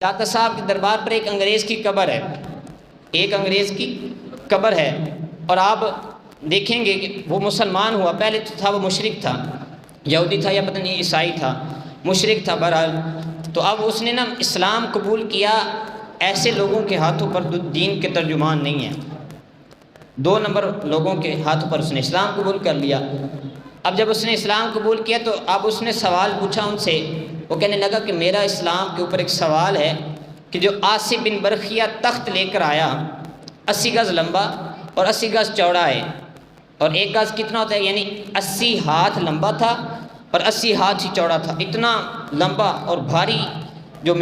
داتا صاحب کے دربار پر ایک انگریز کی قبر ہے، ایک انگریز کی قبر ہے، اور آپ دیکھیں گے کہ وہ مسلمان ہوا، پہلے تو تھا وہ مشرک تھا، یہودی تھا یا پتہ نہیں عیسائی تھا، مشرک تھا بہرحال۔ تو اب اس نے اسلام قبول کیا، ایسے لوگوں کے ہاتھوں پر دین کے ترجمان نہیں ہیں، 2 نمبر لوگوں کے ہاتھوں پر اس نے اسلام قبول کر لیا۔ اب جب اس نے اسلام قبول کیا تو اب اس نے سوال پوچھا ان سے، وہ کہنے لگا کہ میرا اسلام کے اوپر ایک سوال ہے کہ جو آصف بن برخیہ تخت لے کر آیا، 80 گز لمبا اور 80 گز چوڑا ہے، اور 1 گز کتنا ہوتا ہے، یعنی 80 ہاتھ لمبا تھا اور 80 ہاتھ ہی چوڑا تھا، اتنا لمبا اور بھاری جو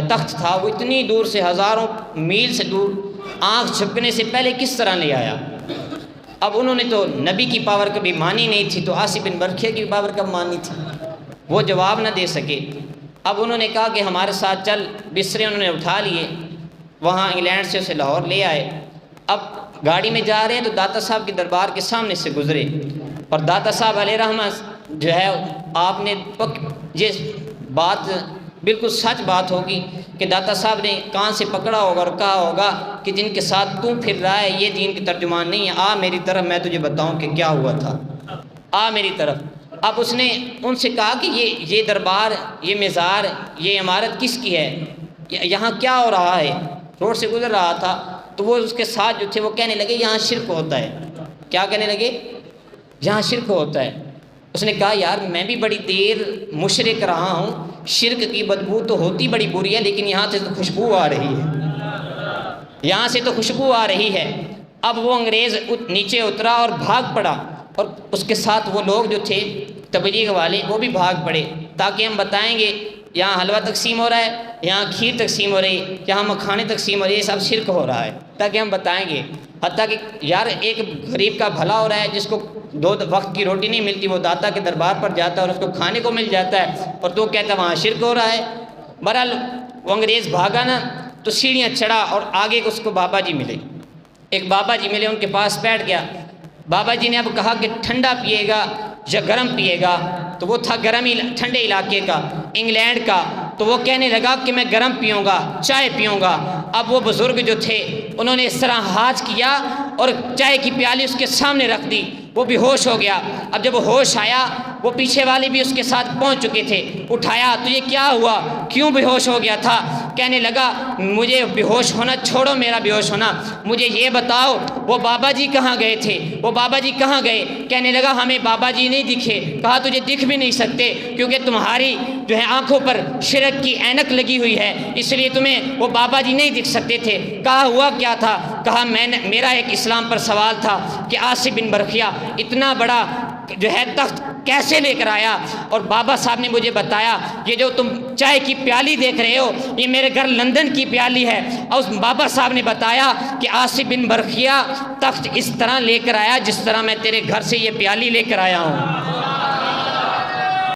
تخت تھا وہ اتنی دور سے، ہزاروں میل سے دور، آنکھ جھپکنے سے پہلے کس طرح لے آیا؟ اب انہوں نے تو نبی کی پاور کبھی مانی نہیں تھی، تو آصف بن برخیہ کی پاور کب مانی تھی؟ وہ جواب نہ دے سکے۔ اب انہوں نے کہا کہ ہمارے ساتھ چل، بسترے انہوں نے اٹھا لیے، وہاں انگلینڈ سے اسے لاہور لے آئے۔ اب گاڑی میں جا رہے ہیں تو داتا صاحب کے دربار کے سامنے سے گزرے، اور داتا صاحب علیہ رحمہ جو ہے، آپ نے یہ بات بالکل سچ بات ہوگی کہ داتا صاحب نے کان سے پکڑا ہوگا اور کہا ہوگا کہ جن کے ساتھ تو پھر رہا ہے یہ دین کے ترجمان نہیں ہے، آ میری طرف، میں تجھے بتاؤں کہ کیا ہوا تھا، آ میری طرف۔ اب اس نے ان سے کہا کہ یہ دربار، یہ مزار، یہ عمارت کس کی ہے، یہاں کیا ہو رہا ہے؟ روڈ سے گزر رہا تھا تو وہ اس کے ساتھ جو تھے وہ کہنے لگے یہاں شرک ہوتا ہے۔ کیا کہنے لگے؟ یہاں شرک ہوتا ہے۔ اس نے کہا یار میں بھی بڑی دیر مشرک رہا ہوں، شرک کی بدبو تو ہوتی بڑی بری ہے، لیکن یہاں سے تو خوشبو آ رہی ہے، یہاں سے تو خوشبو آ رہی ہے۔ اب وہ انگریز نیچے اترا اور بھاگ پڑا، اور اس کے ساتھ وہ لوگ جو تھے تبلیغ والے وہ بھی بھاگ پڑے، تاکہ ہم بتائیں گے یہاں حلوہ تقسیم ہو رہا ہے، یہاں کھیر تقسیم ہو رہی ہے، یہاں مکھانے تقسیم ہو رہی ہے، یہ سب شرک ہو رہا ہے، تاکہ ہم بتائیں گے۔ حتیٰ کہ یار ایک غریب کا بھلا ہو رہا ہے، جس کو 2 وقت کی روٹی نہیں ملتی، وہ داتا کے دربار پر جاتا ہے اور اس کو کھانے کو مل جاتا ہے، اور تو کہتا ہے وہاں شرک ہو رہا ہے۔ بہرحال وہ انگریز بھاگا نا تو سیڑھیاں چڑھا، اور آگے اس کو بابا جی ملے، ایک بابا جی ملے، ان کے پاس بیٹھ گیا۔ بابا جی نے اب کہا کہ ٹھنڈا پیے گا یا گرم پیے گا؟ تو وہ تھا گرم ٹھنڈے علاقے کا، انگلینڈ کا، تو وہ کہنے لگا کہ میں گرم پیوں گا، چائے پیوں گا۔ اب وہ بزرگ جو تھے انہوں نے اس طرح ہاتھ کیا اور چائے کی پیالی اس کے سامنے رکھ دی، وہ بے ہوش ہو گیا۔ اب جب ہوش آیا، وہ پیچھے والے بھی اس کے ساتھ پہنچ چکے تھے، اٹھایا تو یہ کیا ہوا، کیوں بے ہوش ہو گیا تھا؟ کہنے لگا مجھے بے ہوش ہونا چھوڑو، میرا بے ہوش ہونا، مجھے یہ بتاؤ وہ بابا جی کہاں گئے تھے، وہ بابا جی کہاں گئے؟ کہنے لگا ہمیں بابا جی نہیں دکھے۔ کہا تجھے دکھ بھی نہیں سکتے، کیونکہ تمہاری جو ہے آنکھوں پر شرک کی اینک لگی ہوئی ہے، اس لیے تمہیں وہ بابا جی نہیں دکھ سکتے تھے۔ کہا ہوا کیا تھا؟ کہا میرا ایک اسلام پر سوال تھا کہ آصف بن برخیہ اتنا بڑا جو ہے تخت کیسے لے کر آیا، اور بابا صاحب نے مجھے بتایا یہ جو تم چائے کی پیالی دیکھ رہے ہو یہ میرے گھر لندن کی پیالی ہے، اور اس بابا صاحب نے بتایا کہ آصف بن برخیہ تخت اس طرح لے کر آیا جس طرح میں تیرے گھر سے یہ پیالی لے کر آیا ہوں۔